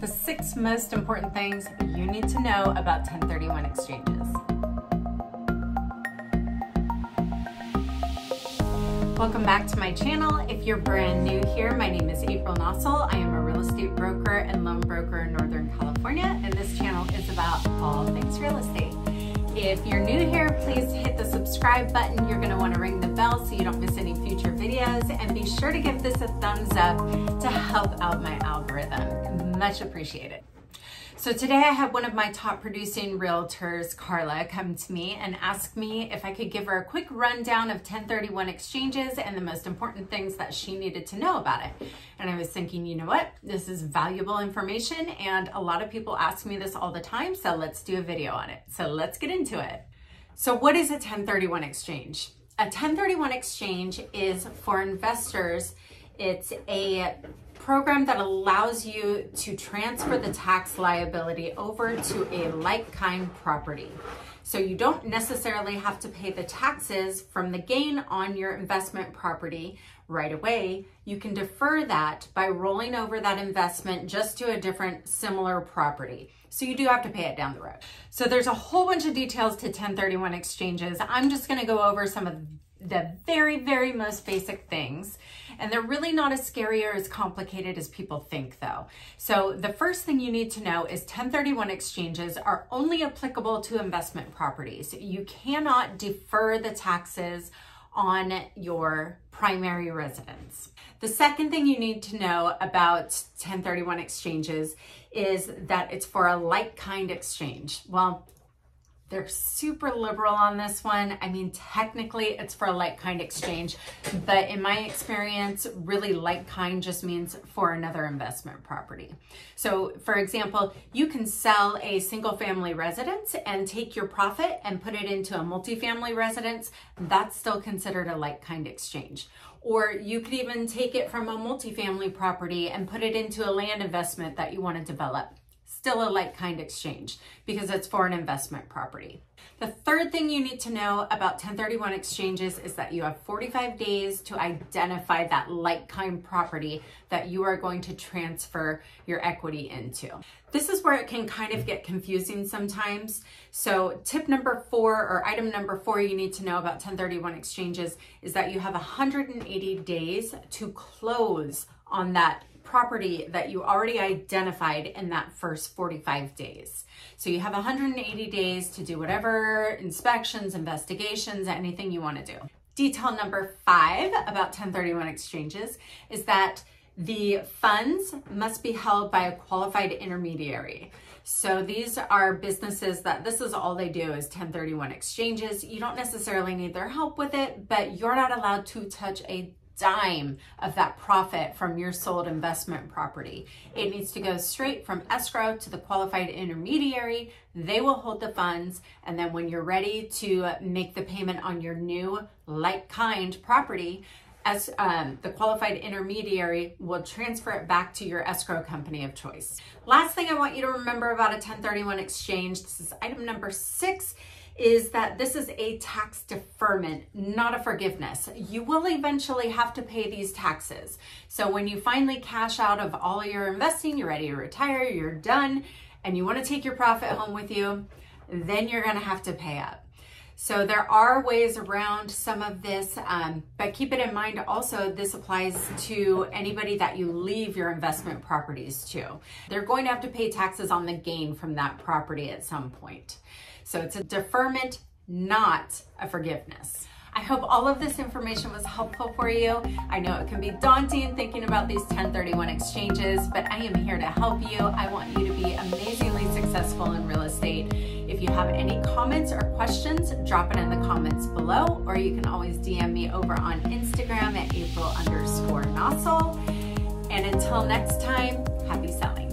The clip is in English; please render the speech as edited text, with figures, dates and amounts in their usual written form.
The 6 most important things you need to know about 1031 exchanges. Welcome back to my channel. If you're brand new here, my name is April Nossel. I am a real estate broker and loan broker in Northern California, and this channel is about all things real estate. If you're new here, please hit the subscribe button. You're going to want to ring the bell so you don't miss any future videos, and be sure to give this a thumbs up to help out my algorithm. Much appreciated. So today I had one of my top producing realtors, Carla, come to me and ask me if I could give her a quick rundown of 1031 exchanges and the most important things that she needed to know about it. And I was thinking, you know what? This is valuable information and a lot of people ask me this all the time, so let's do a video on it. So let's get into it. So what is a 1031 exchange? A 1031 exchange is for investors. It's a program that allows you to transfer the tax liability over to a like-kind property. So you don't necessarily have to pay the taxes from the gain on your investment property right away. You can defer that by rolling over that investment just to a different similar property. So you do have to pay it down the road. So there's a whole bunch of details to 1031 exchanges. I'm just going to go over some of the very most basic things. And they're really not as scary or as complicated as people think though. So the first thing you need to know is 1031 exchanges are only applicable to investment properties. You cannot defer the taxes on your primary residence. The second thing you need to know about 1031 exchanges is that it's for a like-kind exchange. Well, they're super liberal on this one. I mean, technically it's for a like-kind exchange, but in my experience, really like-kind just means for another investment property. So for example, you can sell a single family residence and take your profit and put it into a multifamily residence. That's still considered a like-kind exchange. Or you could even take it from a multifamily property and put it into a land investment that you want to develop. Still a like-kind exchange because it's for an investment property. The third thing you need to know about 1031 exchanges is that you have 45 days to identify that like-kind property that you are going to transfer your equity into. This is where it can kind of get confusing sometimes. So tip number 4 or item number 4 you need to know about 1031 exchanges is that you have 180 days to close on that property that you already identified in that first 45 days. So you have 180 days to do whatever inspections, investigations, anything you want to do. Detail number 5 about 1031 exchanges is that the funds must be held by a qualified intermediary. So these are businesses that this is all they do is 1031 exchanges. You don't necessarily need their help with it, but you're not allowed to touch a dime of that profit from your sold investment property. It needs to go straight from escrow to the qualified intermediary. They will hold the funds, and then when you're ready to make the payment on your new like-kind property, as the qualified intermediary will transfer it back to your escrow company of choice. Last thing I want you to remember about a 1031 exchange, this is item number 6, is that this is a tax deferment, not a forgiveness. You will eventually have to pay these taxes. So when you finally cash out of all your investing, you're ready to retire, you're done, and you want to take your profit home with you, then you're going to have to pay up. So there are ways around some of this, but keep it in mind also this applies to anybody that you leave your investment properties to. They're going to have to pay taxes on the gain from that property at some point. So it's a deferment, not a forgiveness. I hope all of this information was helpful for you. I know it can be daunting thinking about these 1031 exchanges, but I am here to help you. I want you to be amazingly successful in real estate. If you have any comments or questions, drop it in the comments below, or you can always DM me over on Instagram at April_Nossel. And until next time, happy selling.